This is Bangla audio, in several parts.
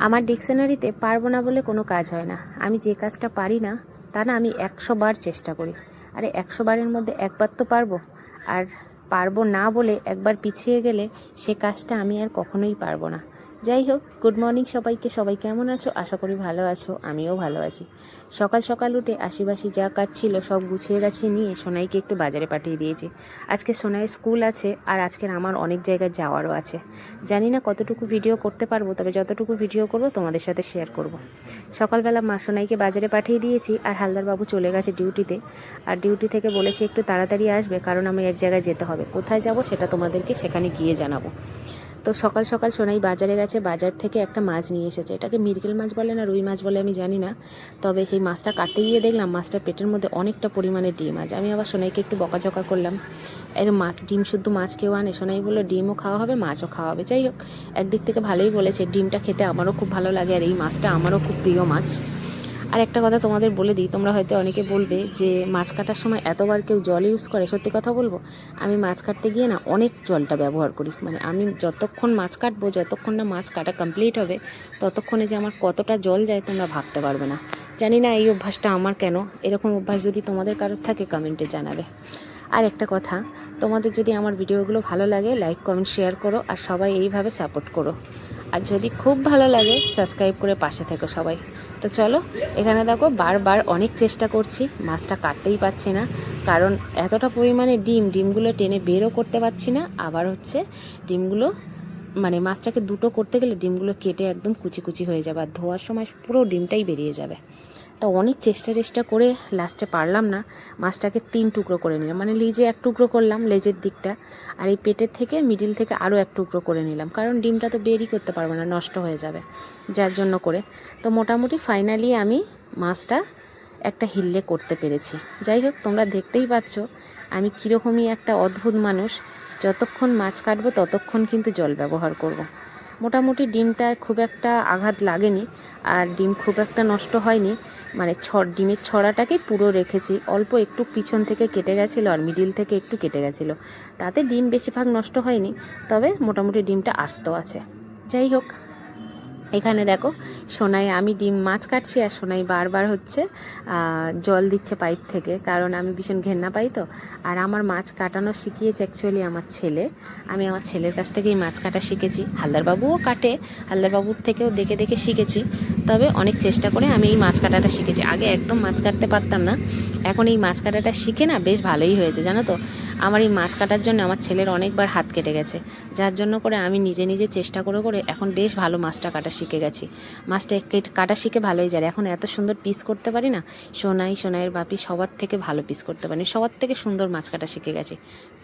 আমার ডিকশনারিতে পারবো না বলে কোনো কাজ হয় না। আমি যে কাজটা পারি না তা না আমি 100 বার চেষ্টা করি। আরে 100 বারের মধ্যে একবার তো পারবো। আর পারবো না বলে একবার পিছিয়ে গেলে সে কাজটা আমি আর কখনোই পারবো না। যাই হোক, গুড মর্নিং সবাইকে। সবাই কেমন আছো? আশা করি ভালো আছো, আমিও ভালো আছি। সকাল সকাল উঠে আশিবাসি যা কাজ ছিল সব গুছিয়ে গাছিয়ে নিয়ে সোনাইকে একটু বাজারে পাঠিয়ে দিয়েছি। আজকে সোনাইয়ের স্কুল আছে আর আজকের আমার অনেক জায়গায় যাওয়ারও আছে। জানি না কতটুকু ভিডিও করতে পারবো, তবে যতটুকু ভিডিও করব তোমাদের সাথে শেয়ার করব। সকালবেলা মা সোনাইকে বাজারে পাঠিয়ে দিয়েছি আর হালদারবাবু চলে গেছে ডিউটিতে। আর ডিউটি থেকে বলেছে একটু তাড়াতাড়ি আসবে, কারণ আমি এক জায়গায় যেতে হবে। কোথায় যাব সেটা তোমাদেরকে সেখানে গিয়ে জানাবো। তো সকাল সকাল সোনাই বাজারে গেছে, বাজার থেকে একটা মাছ নিয়ে এসেছে। এটাকে মৃগেল মাছ বলে না রুই মাছ বলে আমি জানি না, তবে সেই মাছটা কাটতে গিয়ে দেখলাম মাছটার পেটের মধ্যে অনেকটা পরিমাণে ডিম আছে। আমি আবার সোনাইকে একটু বকাঝকা করলাম, এর মাছ ডিম শুদ্ধ মাছ কেউ আনে? সোনাই বললো ডিমও খাওয়া হবে মাছও খাওয়া হবে। যাই হোক, একদিক থেকে ভালোই বলেছে। ডিমটা খেতে আমারও খুব ভালো লাগে আর এই মাছটা আমারও খুব প্রিয় মাছ। আর একটা কথা তোমাদের বলে দিই, তোমরা হয়তো অনেকে বলবে যে মাছ কাটার সময় এতবার কেউ জল ইউজ করে। সত্যি কথা বলবো, আমি মাছ কাটতে গিয়ে না অনেক জলটা ব্যবহার করি। মানে আমি যতক্ষণ মাছ কাটবো, যতক্ষণ না মাছ কাটা কমপ্লিট হবে, ততক্ষণে যে আমার কতটা জল যায় তোমরা ভাবতে পারবে না। জানি না এই অভ্যাসটা আমার কেন, এরকম অভ্যাস যদি তোমাদের কারোর থাকে কমেন্টে জানাবে। আর একটা কথা, তোমাদের যদি আমার ভিডিওগুলো ভালো লাগে লাইক কমেন্ট শেয়ার করো আর সবাই এইভাবে সাপোর্ট করো। আর যদি খুব ভালো লাগে সাবস্ক্রাইব করে পাশে থেকো সবাই। তো চলো, এখানে দেখো বারবার অনেক চেষ্টা করছি, মাছটা কাটতেই পারছি না, কারণ এতটা পরিমাণে ডিমগুলো টেনে বেরও করতে পারছি না। আবার হচ্ছে ডিমগুলো মানে মাছটাকে দুটো করতে গেলে ডিমগুলো কেটে একদম কুচি কুচি হয়ে যাবে আর ধোয়ার সময় পুরো ডিমটাই বেরিয়ে যাবে। তো অনেক চেষ্টা করে লাস্টে পারলাম না, মাছটাকে 3 টুকরো করে নিলাম। মানে লেজে 1 টুকরো করলাম, লেজের দিকটা, আর এই পেটের থেকে মিডিল থেকে আরও 1 টুকরো করে নিলাম, কারণ ডিমটা তো বেরই করতে পারবো না, নষ্ট হয়ে যাবে, যার জন্য করে। তো মোটামুটি ফাইনালি আমি মাছটা একটা হিল্লে করতে পেরেছি। যাই হোক, তোমরা দেখতেই পাচ্ছ আমি কীরকমই একটা অদ্ভুত মানুষ। যতক্ষণ মাছ কাটবো ততক্ষণ কিন্তু জল ব্যবহার করব। মোটামুটি ডিমটায় খুব একটা আঘাত লাগেনি আর ডিম খুব একটা নষ্ট হয়নি। মানে ডিমের ছড়াটাকে পুরো রেখেছি, অল্প একটু পিছন থেকে কেটে গেছিলো আর মিডিল থেকে একটু কেটে গেছিলো, তাতে ডিম বেশিরভাগ নষ্ট হয়নি, তবে মোটামুটি ডিমটা আস্ত আছে। যাই হোক, এখানে দেখো সোনাই আমি ডিম মাছ কাটছি আর সোনাই বারবার হচ্ছে জল দিচ্ছে পাইপ থেকে, কারণ আমি ভীষণ ঘেন্না পাই তো। আর আমার মাছ কাটানো শিখিয়েছে অ্যাকচুয়ালি আমার ছেলে। আমি আমার ছেলের কাছ থেকেই মাছ কাটা শিখেছি। হালদারবাবুও কাটে, হালদারবাবুর থেকেও দেখে দেখে শিখেছি, তবে অনেক চেষ্টা করে আমি এই মাছ কাটাটা শিখেছি। আগে একদম মাছ কাটতে পারতাম না, এখন এই মাছ কাটাটা শিখে না বেশ ভালোই হয়েছে জানো তো। আমার এই মাছ কাটার জন্য আমার ছেলের অনেকবার হাত কেটে গেছে, যার জন্য করে আমি নিজে নিজে চেষ্টা করে এখন বেশ ভালো মাছটা কাটা শিখে গেছি। মাছটা কাটা শিখে ভালোই যায়। এখন এত সুন্দর পিস করতে পারি না, সোনাইয়ের বাপি সবার থেকে ভালো পিস করতে পারি, সবার থেকে সুন্দর মাছ কাটা শিখে গেছি।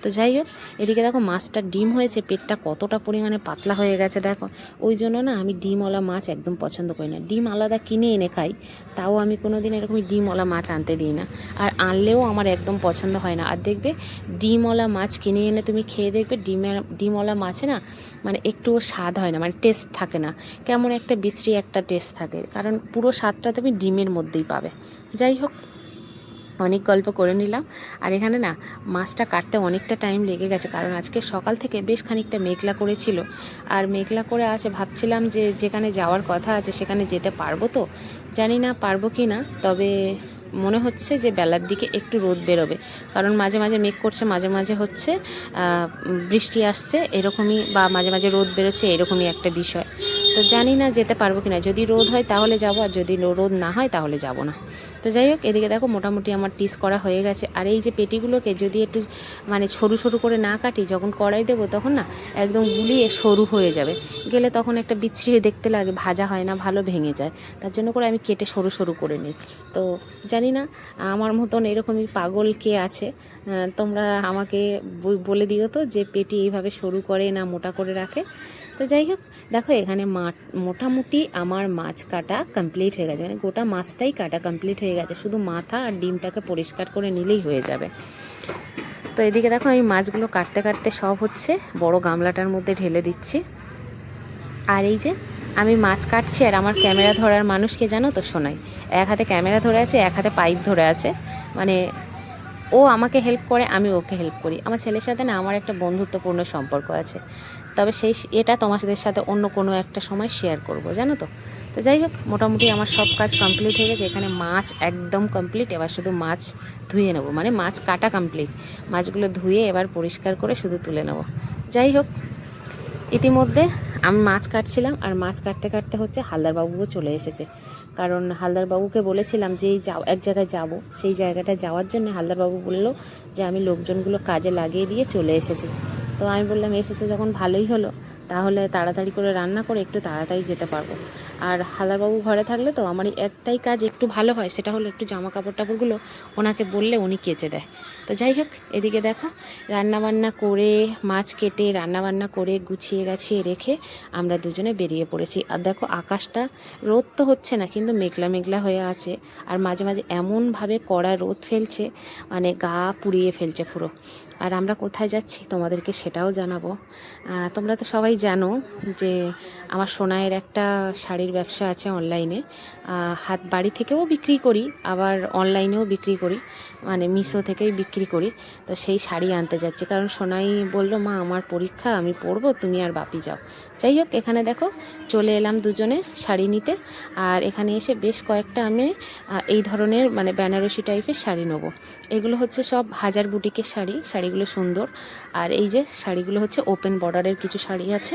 তো যাই হোক, এদিকে দেখো মাছটা ডিম হয়েছে, পেটটা কতটা পরিমাণে পাতলা হয়ে গেছে দেখো। ওই জন্য না আমি ডিমওয়ালা মাছ একদম পছন্দ করি না। ডিম আলাদা কিনে এনে খাই, তাও আমি কোনো দিন এরকমই ডিমওয়ালা মাছ আনতে দিই না, আর আনলেও আমার একদম পছন্দ হয় না। আর দেখবে ডিমওয়ালা মাছ কিনে এনে তুমি খেয়ে দেখবে ডিমওয়ালা মাছে না মানে একটুও স্বাদ হয় না, মানে টেস্ট থাকে না, কেমন একটা বিশ্রী একটা টেস্ট থাকে, কারণ পুরো স্বাদটা তুমি ডিমের মধ্যেই পাবে। যাই হোক, অনেক গল্প করে নিলাম। আর এখানে না মাছটা কাটতে অনেকটা টাইম লেগে গেছে, কারণ আজকে সকাল থেকে বেশ খানিকটা মেঘলা করেছিল। আর মেঘলা করে আছে, ভাবছিলাম যে যেখানে যাওয়ার কথা আছে সেখানে যেতে পারবো তো, জানি না পারবো কি না, তবে মনে হচ্ছে যে বেলার দিকে একটু রোদ বেরোবে, কারণ মাঝে মাঝে মেঘ করছে, মাঝে মাঝে হচ্ছে বৃষ্টি আসছে এরকমই, বা মাঝে মাঝে রোদ বেরোচ্ছে এরকমই একটা বিষয়। তো জানি না যেতে পারবো কিনা, যদি রোদ হয় তাহলে যাবো, আর যদি রোদ না হয় তাহলে যাব না। তো যাই হোক, এদিকে দেখো মোটামুটি আমার পিস করা হয়ে গেছে। আর এই যে পেটিগুলোকে যদি একটু মানে সরু সরু করে না কাটি, যখন কড়াই দেবো তখন না একদম গুলিয়ে সরু হয়ে যাবে, গেলে তখন একটা বিচ্ছিরি দেখতে লাগে, ভাজা হয় না, ভালো ভেঙে যায়, তার জন্য করে আমি কেটে সরু সরু করে নিই। তো জানি না আমার মতন এরকমই পাগল কে আছে, তোমরা আমাকে বলে দিও তো যে পেটি এইভাবে সরু করে না মোটা করে রাখে। তো যাই হোক, দেখো এখানে মোটামুটি আমার মাছ কাটা কমপ্লিট হয়ে গেছে, মানে গোটা মাছটাই কাটা কমপ্লিট হয়ে গেছে, শুধু মাথা আর ডিমটাকে পরিষ্কার করে নিলেই হয়ে যাবে। তো এদিকে দেখো আমি মাছগুলো কাটতে কাটতে সব হচ্ছে বড় গামলাটার মধ্যে ঢেলে দিচ্ছি। আর এই যে আমি মাছ কাটছি আর আমার ক্যামেরা ধরার মানুষকে জানো তো শোনাই, এক হাতে ক্যামেরা ধরে আছে, এক হাতে পাইপ ধরে আছে, মানে ও আমাকে হেল্প করে, আমি ওকে হেল্প করি। আমার ছেলের সাথে না আমার একটা বন্ধুত্বপূর্ণ সম্পর্ক আছে। তবে এটা তোমাদের সাথে অন্য কোনো একটা সময় শেয়ার করব, জানো তো। তো যাই হোক, মোটামুটি আমার সব কাজ কমপ্লিট হয়ে গেছে। এখানে মাছ একদম কমপ্লিট, এবার শুধু মাছ ধুয়ে নেব, মানে মাছ কাটা কমপ্লিট। মাছগুলো ধুয়ে এবার পরিষ্কার করে শুধু তুলে নেব। যাই হোক, ইতিমধ্যে আমি মাছ কাটছিলাম, আর মাছ কাটতে কাটতে হচ্ছে হালদারবাবুও চলে এসেছে। কারণ হালদারবাবুকে বলেছিলাম যে এক জায়গায় যাব, সেই জায়গাটা যাওয়ার জন্য হালদারবাবু বললো যে আমি লোকজনগুলো কাজে লাগিয়ে দিয়ে চলে এসেছি। তো আমি বললাম এসেছে যখন ভালোই হলো, তাহলে তাড়াতাড়ি করে রান্না করে একটু তাড়াতাড়ি যেতে পারবো। আর হালদারবাবু ঘরে থাকলে তো আমার একটাই কাজ একটু ভালো হয়, সেটা হলো একটু জামা কাপড় টাপড়গুলো ওনাকে বললে উনি কেচে দেয়। তো যাই হোক, এদিকে দেখো রান্নাবান্না করে, মাছ কেটে রান্নাবান্না করে গুছিয়ে গাছিয়ে রেখে আমরা দুজনে বেরিয়ে পড়েছি। আর দেখো আকাশটা, রোদ তো হচ্ছে না কিন্তু মেঘলা মেঘলা হয়ে আছে, আর মাঝে মাঝে এমনভাবে কড়া রোদ ফেলছে, মানে গা পুড়িয়ে ফেলছে পুরো। আর আমরা কোথায় যাচ্ছি তোমাদেরকে সেটাও জানাবো। তোমরা তো সবাই জানো যে আমার সোনাইয়ের একটা শাড়ির ব্যবসা আছে অনলাইনে। বাড়ি থেকেও বিক্রি করি, আবার অনলাইনেও বিক্রি করি, মানে মিশো থেকেই বিক্রি করি। তো সেই শাড়ি আনতে যাচ্ছি, কারণ সোনাই বলল মা আমার পরীক্ষা, আমি পরবো, তুমি আর বাপি যাও। যাই হোক, এখানে দেখো চলে এলাম দুজনে শাড়ি নিতে। আর এখানে এসে বেশ কয়েকটা আমি এই ধরনের মানে বেনারসি টাইপের শাড়ি নেবো। এগুলো হচ্ছে সব হাজার বুটিকের শাড়ি, শাড়িগুলো সুন্দর। আর এই যে শাড়িগুলো হচ্ছে ওপেন বর্ডারের কিছু শাড়ি আছে।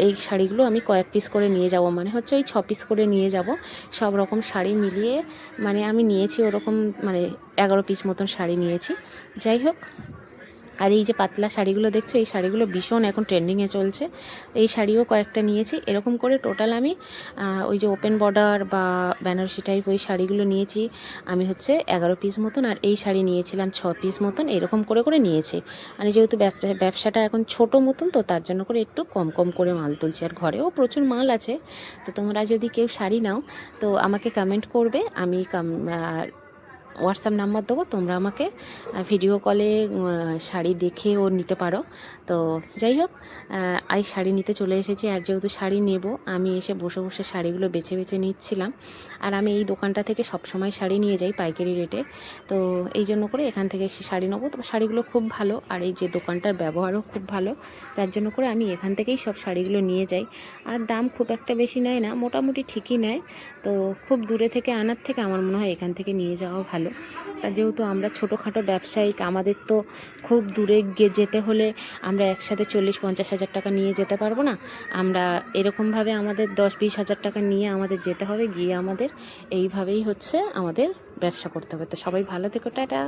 এই শাড়িগুলো আমি কয়েক পিস করে নিয়ে যাব, মানে হচ্ছে ওই 6 পিস করে নিয়ে যাব। সব রকম শাড়ি মিলিয়ে মানে আমি নিয়েছি ওরকম, মানে 11 পিস মতন শাড়ি নিয়েছি। যাই হোক, আর এই যে পাতলা শাড়িগুলো দেখছো, এই শাড়িগুলো ভীষণ এখন ট্রেন্ডিংয়ে চলছে। এই শাড়িও কয়েকটা নিয়েছি। এরকম করে টোটাল আমি ওই যে ওপেন বর্ডার বা বেনারসি টাইপ ওই শাড়িগুলো নিয়েছি আমি হচ্ছে 11 পিস মতন, আর এই শাড়ি নিয়েছিলাম 6 পিস মতন, এরকম করে করে নিয়েছি। মানে যেহেতু ব্যবসাটা এখন ছোট মতন, তো তার জন্য করে একটু কম কম করে মাল তুলছি। আর ঘরেও প্রচুর মাল আছে। তো তোমরা যদি কেউ শাড়ি নাও তো আমাকে কমেন্ট করবে, আমি হোয়াটসঅ্যাপ নাম্বার দেবো, তোমরা আমাকে ভিডিও কলে শাড়ি দেখেও নিতে পারো। তো যাই হোক, এই শাড়ি নিতে চলে এসেছি। আর যেহেতু শাড়ি নেব, আমি এসে বসে বসে শাড়িগুলো বেছে বেছে নিচ্ছিলাম। আর আমি এই দোকানটা থেকে সবসময় শাড়ি নিয়ে যাই পাইকারি রেটে, তো এই জন্য করে এখান থেকে শাড়ি নেবো। তো শাড়িগুলো খুব ভালো, আর এই যে দোকানটার ব্যবহারও খুব ভালো, তার জন্য করে আমি এখান থেকেই সব শাড়িগুলো নিয়ে যাই। আর দাম খুব একটা বেশি নেয় না, মোটামুটি ঠিকই নেয়। তো খুব দূরে থেকে আনার থেকে আমার মনে হয় এখান থেকে নিয়ে যাওয়া ভালো। তা যেহেতু আমরা ছোটোখাটো ব্যবসায়িক, আমাদের তো খুব দূরে যেতে হলে আমরা একসাথে 40-50 হাজার টাকা নিয়ে যেতে পারবো না। আমরা এরকমভাবে আমাদের 10-20 হাজার টাকা নিয়ে আমাদের যেতে হবে, গিয়ে আমাদের এইভাবেই হচ্ছে আমাদের ব্যবসা করতে হবে। তো সবাই ভালো থেকো, টাটা।